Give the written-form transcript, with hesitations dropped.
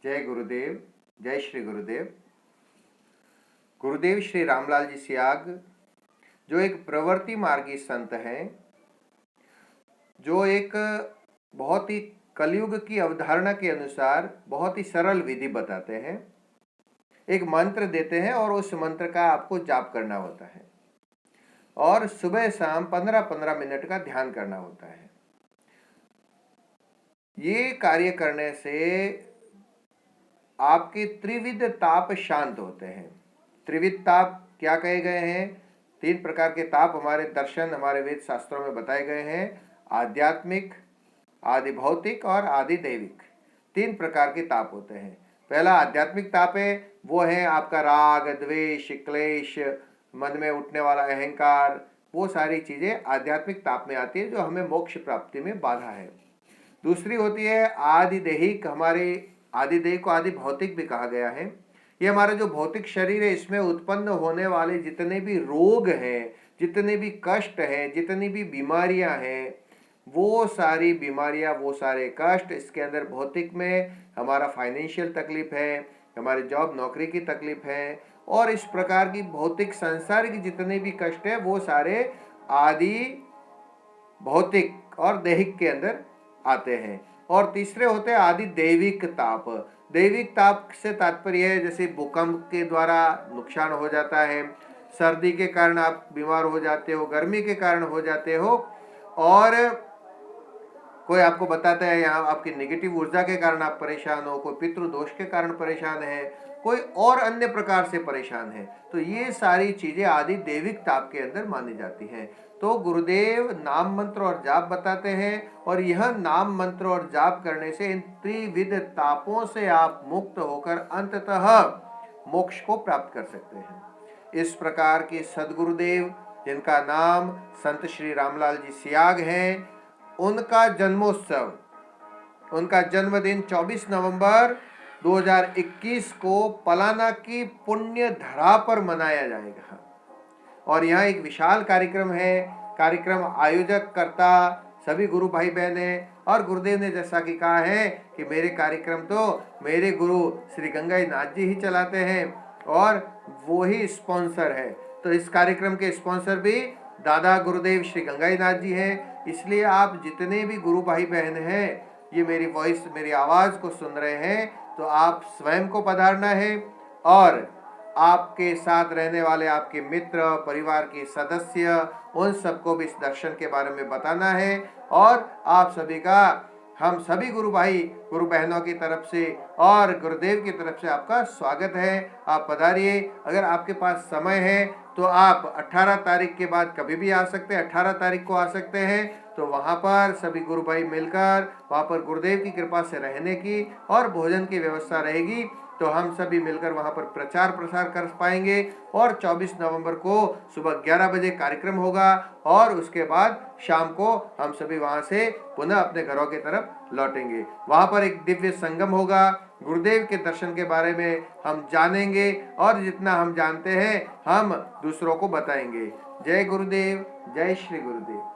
जय गुरुदेव, जय श्री गुरुदेव। गुरुदेव श्री रामलाल जी सियाग जो एक प्रवृत्ति मार्गी संत हैं, जो एक बहुत ही कलयुग की अवधारणा के अनुसार बहुत ही सरल विधि बताते हैं। एक मंत्र देते हैं और उस मंत्र का आपको जाप करना होता है और सुबह शाम 15-15 मिनट का ध्यान करना होता है। ये कार्य करने से आपके त्रिविध ताप शांत होते हैं। त्रिविध ताप क्या कहे गए हैं? 3 प्रकार के ताप हमारे दर्शन, हमारे वेद शास्त्रों में बताए गए हैं। आध्यात्मिक, आदि भौतिक और आदि दैविक। 3 प्रकार के ताप होते हैं। पहला आध्यात्मिक ताप है, वो है आपका राग, द्वेष, क्लेश, मन में उठने वाला अहंकार, वो सारी चीजें आध्यात्मिक ताप में आती है जो हमें मोक्ष प्राप्ति में बाधा है। दूसरी होती है आदि दैहिक। हमारे आदि दैहिक को आदि भौतिक भी कहा गया है। ये हमारा जो भौतिक शरीर है, इसमें उत्पन्न होने वाले जितने भी रोग हैं, जितने भी कष्ट हैं, जितनी भी बीमारियां हैं, वो सारी बीमारियां, वो सारे कष्ट, इसके अंदर भौतिक में हमारा फाइनेंशियल तकलीफ है, हमारे जॉब नौकरी की तकलीफ है और इस प्रकार की भौतिक संसार की जितने भी कष्ट है, वो सारे आदि भौतिक और दैहिक के अंदर आते हैं। और तीसरे होते हैं आदि दैविक ताप। दैविक ताप से तात्पर्य है जैसे भूकंप के द्वारा नुकसान हो जाता है, सर्दी के कारण आप बीमार हो जाते हो, गर्मी के कारण हो जाते हो, और कोई आपको बताता है यहाँ आपकी नेगेटिव ऊर्जा के कारण आप परेशान हो, कोई पितृदोष के कारण परेशान है, कोई और अन्य प्रकार से परेशान है, तो ये सारी चीजें आदि दैविक ताप के अंदर मानी जाती हैं। तो गुरुदेव नाम मंत्र और जाप बताते हैं और यह नाम मंत्र और जाप करने से इन त्रिविध तापों से आप मुक्त होकर अंततः मोक्ष को प्राप्त कर सकते हैं। इस प्रकार के सदगुरुदेव, जिनका नाम संत श्री रामलाल जी सियाग हैं, उनका जन्मोत्सव, उनका जन्मदिन 24 नवंबर 2021 को पलाना की पुण्य धरा पर मनाया जाएगा। और यहाँ एक विशाल कार्यक्रम है। कार्यक्रम आयोजक करता सभी गुरु भाई बहन हैं और गुरुदेव ने जैसा कि कहा है कि मेरे कार्यक्रम तो मेरे गुरु श्री गंगाई नाथ जी ही चलाते हैं और वो ही स्पॉन्सर है। तो इस कार्यक्रम के स्पॉन्सर भी दादा गुरुदेव श्री गंगाई नाथ जी हैं। इसलिए आप जितने भी गुरु भाई बहन हैं, ये मेरी वॉइस, मेरी आवाज़ को सुन रहे हैं, तो आप स्वयं को पधारना है और आपके साथ रहने वाले आपके मित्र, परिवार के सदस्य, उन सबको भी इस दर्शन के बारे में बताना है। और आप सभी का, हम सभी गुरु भाई गुरु बहनों की तरफ से और गुरुदेव की तरफ से आपका स्वागत है। आप पधारिए। अगर आपके पास समय है तो आप 18 तारीख के बाद कभी भी आ सकते हैं, 18 तारीख को आ सकते हैं। तो वहाँ पर सभी गुरु भाई मिलकर वहाँ पर गुरुदेव की कृपा से रहने की और भोजन की व्यवस्था रहेगी। तो हम सभी मिलकर वहाँ पर प्रचार प्रसार कर पाएंगे। और 24 नवंबर को सुबह 11 बजे कार्यक्रम होगा और उसके बाद शाम को हम सभी वहाँ से पुनः अपने घरों की तरफ लौटेंगे। वहाँ पर एक दिव्य संगम होगा। गुरुदेव के दर्शन के बारे में हम जानेंगे और जितना हम जानते हैं हम दूसरों को बताएंगे। जय गुरुदेव, जय श्री गुरुदेव।